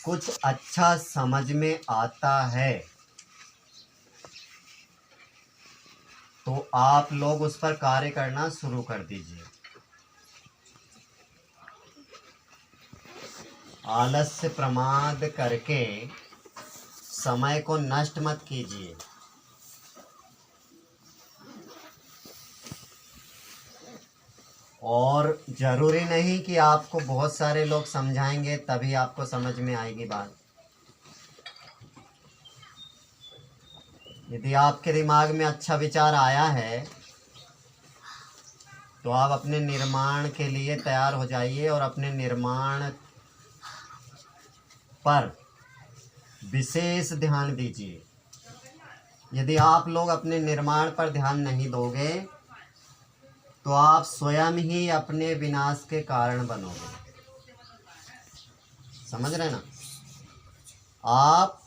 कुछ अच्छा समझ में आता है तो आप लोग उस पर कार्य करना शुरू कर दीजिए। आलस्य प्रमाद करके समय को नष्ट मत कीजिए। और ज़रूरी नहीं कि आपको बहुत सारे लोग समझाएंगे तभी आपको समझ में आएगी बात। यदि आपके दिमाग में अच्छा विचार आया है तो आप अपने निर्माण के लिए तैयार हो जाइए और अपने निर्माण पर विशेष ध्यान दीजिए। यदि आप लोग अपने निर्माण पर ध्यान नहीं दोगे तो आप स्वयं ही अपने विनाश के कारण बनोगे। समझ रहे ना? आप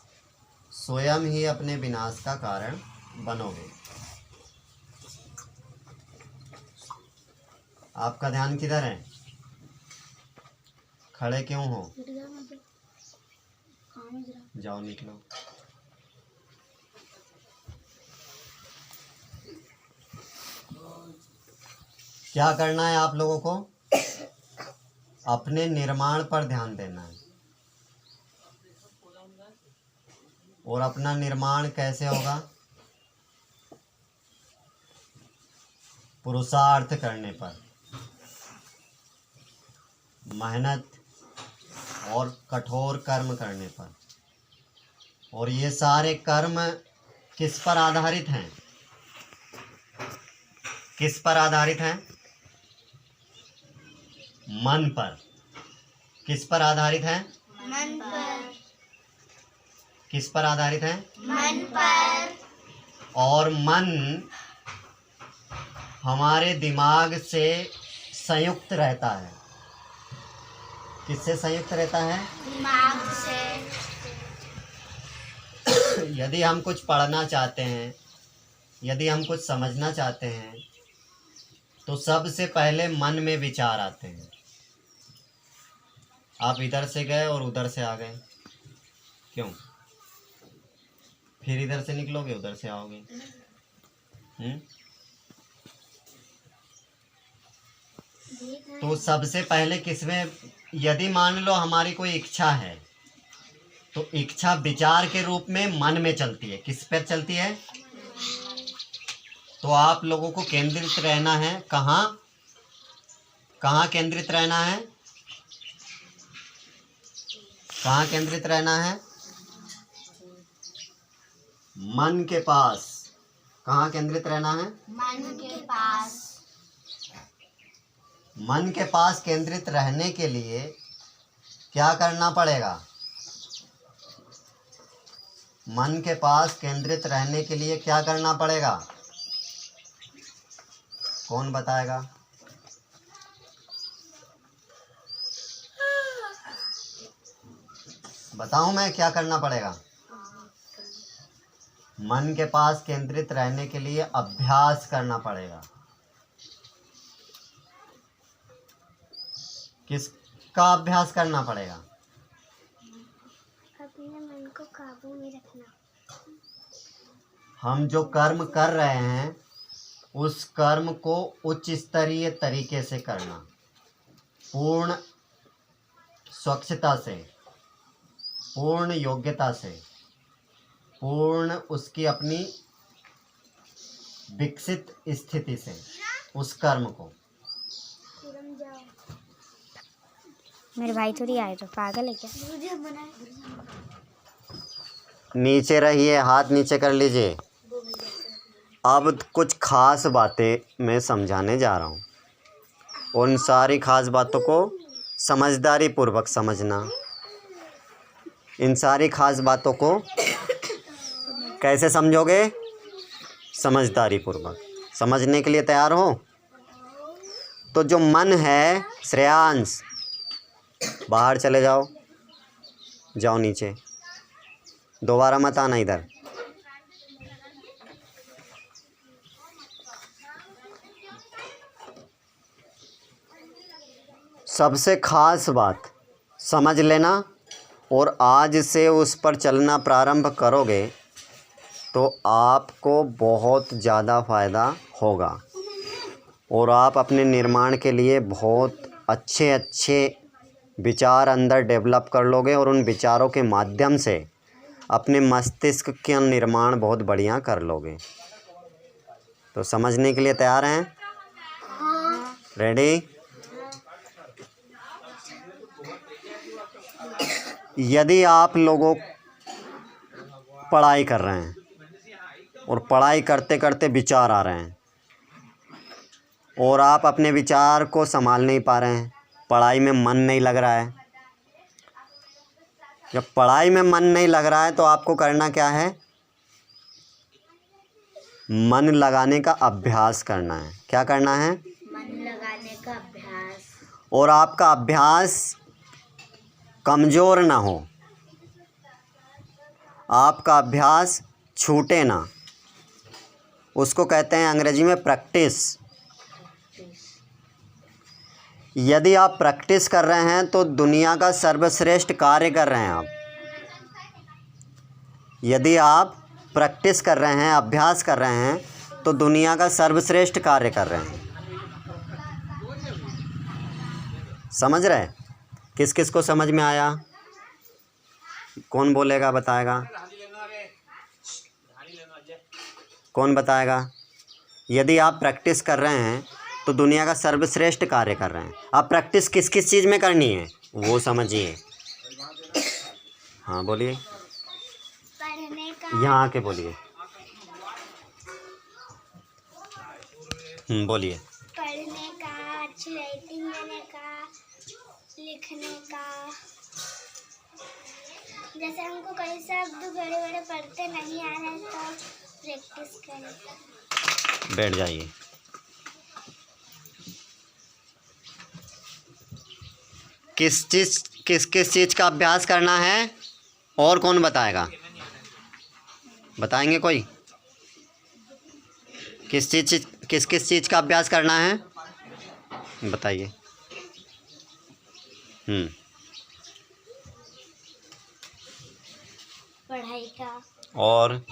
स्वयं ही अपने विनाश का कारण बनोगे। आपका ध्यान किधर है? खड़े क्यों हो? जाओ निकलो। क्या करना है आप लोगों को? अपने निर्माण पर ध्यान देना है। और अपना निर्माण कैसे होगा? पुरुषार्थ करने पर, मेहनत और कठोर कर्म करने पर। और ये सारे कर्म किस पर आधारित हैं? किस पर आधारित हैं? मन पर। किस पर आधारित है? मन पर। किस पर आधारित है? मन पर। और मन हमारे दिमाग से संयुक्त रहता है। किससे संयुक्त रहता है? दिमाग से। यदि हम कुछ पढ़ना चाहते हैं, यदि हम कुछ समझना चाहते हैं तो सबसे पहले मन में विचार आते हैं। आप इधर से गए और उधर से आ गए, क्यों? फिर इधर से निकलोगे उधर से आओगे। तो सबसे पहले किसमें, यदि मान लो हमारी कोई इच्छा है तो इच्छा विचार के रूप में मन में चलती है। किस पर चलती है? तो आप लोगों को केंद्रित रहना है। कहाँ कहाँ केंद्रित रहना है? कहाँ केंद्रित रहना है? मन के पास। कहाँ केंद्रित रहना है? मन के पास। मन के पास केंद्रित रहने के लिए क्या करना पड़ेगा? मन के पास केंद्रित रहने के लिए क्या करना पड़ेगा? कौन बताएगा? बताऊं मैं क्या करना पड़ेगा? मन के पास केंद्रित रहने के लिए अभ्यास करना पड़ेगा। किसका अभ्यास करना पड़ेगा? अपने मन को काबू में रखना। हम जो कर्म कर रहे हैं उस कर्म को उच्च स्तरीय तरीके से करना, पूर्ण स्वच्छता से, पूर्ण योग्यता से, पूर्ण उसकी अपनी विकसित स्थिति से उस कर्म को। मेरे भाई थोड़ी आए तो पागल है क्या? नीचे रहिए, हाथ नीचे कर लीजिए। अब कुछ खास बातें मैं समझाने जा रहा हूँ। उन सारी खास बातों को समझदारी पूर्वक समझना। इन सारी खास बातों को कैसे समझोगे? समझदारी पूर्वक। समझने के लिए तैयार हो? तो जो मन है, श्रेयांश, बाहर चले जाओ। जाओ नीचे, दोबारा मत आना इधर। सबसे खास बात समझ लेना, और आज से उस पर चलना प्रारंभ करोगे तो आपको बहुत ज़्यादा फ़ायदा होगा और आप अपने निर्माण के लिए बहुत अच्छे अच्छे विचार अंदर डेवलप कर लोगे और उन विचारों के माध्यम से अपने मस्तिष्क का निर्माण बहुत बढ़िया कर लोगे। तो समझने के लिए तैयार हैं? रेडी? यदि आप लोगों पढ़ाई कर रहे हैं और पढ़ाई करते करते विचार आ रहे हैं और आप अपने विचार को संभाल नहीं पा रहे हैं, पढ़ाई में मन नहीं लग रहा है, जब पढ़ाई में मन नहीं लग रहा है तो आपको करना क्या है? मन लगाने का अभ्यास करना है। क्या करना है? मन लगाने का अभ्यास। और आपका अभ्यास कमज़ोर ना हो, आपका अभ्यास छूटे ना, उसको कहते हैं अंग्रेजी में प्रैक्टिस। यदि आप प्रैक्टिस कर रहे हैं तो दुनिया का सर्वश्रेष्ठ कार्य कर रहे हैं आप। यदि आप प्रैक्टिस कर रहे हैं, अभ्यास कर रहे हैं, तो दुनिया का सर्वश्रेष्ठ कार्य कर रहे हैं। समझ रहे? किस किस को समझ में आया? कौन बोलेगा, बताएगा? कौन बताएगा? यदि आप प्रैक्टिस कर रहे हैं तो दुनिया का सर्वश्रेष्ठ कार्य कर रहे हैं। आप प्रैक्टिस किस किस चीज़ में करनी है वो समझिए। हाँ बोलिए, पढ़ने का। यहाँ आके बोलिए। बोलिए। पढ़ने का, अच्छी राइटिंग देने का, लिखने का। जैसे हमको कई शब्द बड़े बड़े पढ़ते नहीं आ रहे तो प्रैक्टिस करें। बैठ जाइए। किस किस चीज़ का अभ्यास करना है और कौन बताएगा? बताएंगे कोई? किस चीज़ का अभ्यास करना है बताइए। पढ़ाई का। और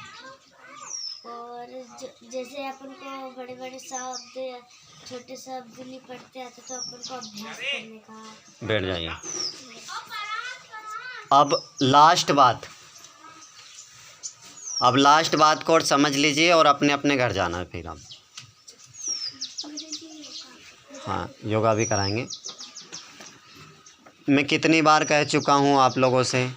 जैसे अपन को बड़े बड़े शब्द, छोटे शब्द नहीं पढ़ते आते तो अपन को अभ्यास करने का। बैठ जाइए। अब लास्ट बात को और समझ लीजिए और अपने अपने घर जाना है फिर आप। हाँ, योगा भी कराएंगे। मैं कितनी बार कह चुका हूँ आप लोगों से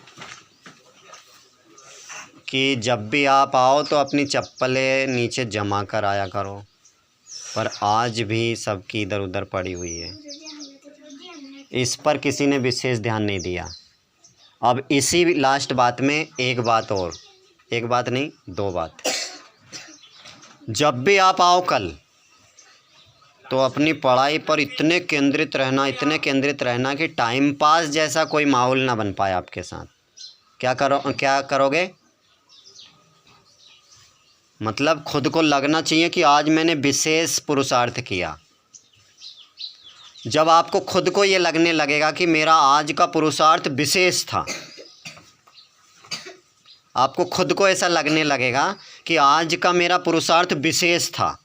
कि जब भी आप आओ तो अपनी चप्पलें नीचे जमा कर आया करो, पर आज भी सबकी इधर उधर पड़ी हुई है। इस पर किसी ने विशेष ध्यान नहीं दिया। अब इसी लास्ट बात में एक बात नहीं, दो बात। जब भी आप आओ कल तो अपनी पढ़ाई पर इतने केंद्रित रहना कि टाइम पास जैसा कोई माहौल ना बन पाए आपके साथ। क्या करोगे? मतलब खुद को लगना चाहिए कि आज मैंने विशेष पुरुषार्थ किया। जब आपको खुद को ये लगने लगेगा कि मेरा आज का पुरुषार्थ विशेष था, आपको खुद को ऐसा लगने लगेगा कि आज का मेरा पुरुषार्थ विशेष था,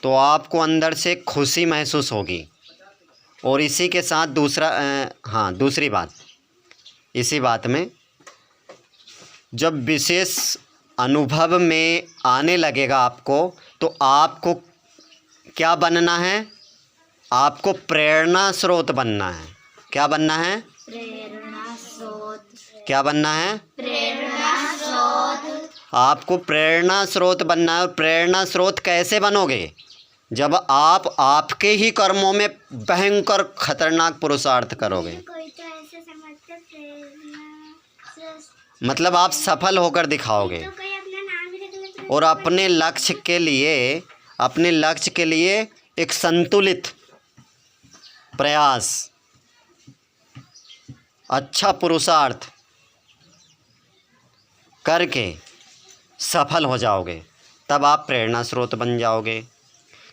तो आपको अंदर से खुशी महसूस होगी। और इसी के साथ दूसरी बात, इसी बात में जब विशेष अनुभव में आने लगेगा आपको, तो आपको क्या बनना है? आपको प्रेरणा स्रोत बनना है। क्या बनना है? प्रेरणा स्रोत। क्या बनना है? प्रेरणा स्रोत। आपको प्रेरणा स्रोत बनना है। और प्रेरणा स्रोत कैसे बनोगे? जब आप आपके ही कर्मों में भयंकर खतरनाक पुरुषार्थ करोगे। कोई तो ऐसे समझते प्रेरणा मतलब आप सफल होकर दिखाओगे तो कोई अपना नाम ही रख लेता है। और अपने लक्ष्य के लिए एक संतुलित प्रयास, अच्छा पुरुषार्थ करके सफल हो जाओगे, तब आप प्रेरणा स्रोत बन जाओगे।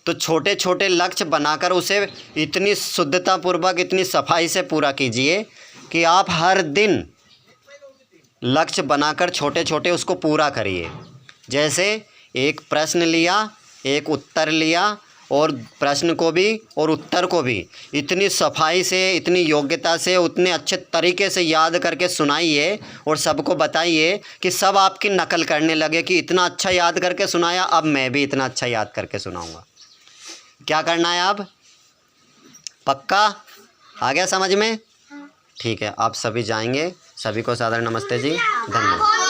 तो छोटे छोटे लक्ष्य बनाकर उसे इतनी शुद्धतापूर्वक, इतनी सफाई से पूरा कीजिए कि आप हर दिन लक्ष्य बनाकर छोटे छोटे उसको पूरा करिए। जैसे एक प्रश्न लिया, एक उत्तर लिया, और प्रश्न को भी और उत्तर को भी इतनी सफाई से, इतनी योग्यता से, उतने अच्छे तरीके से याद करके सुनाइए और सबको बताइए कि सब आपकी नकल करने लगे कि इतना अच्छा याद करके सुनाया, अब मैं भी इतना अच्छा याद करके सुनाऊंगा। क्या करना है अब? पक्का आ गया समझ में? ठीक है, आप सभी जाएंगे। सभी को सादर नमस्ते जी, धन्यवाद।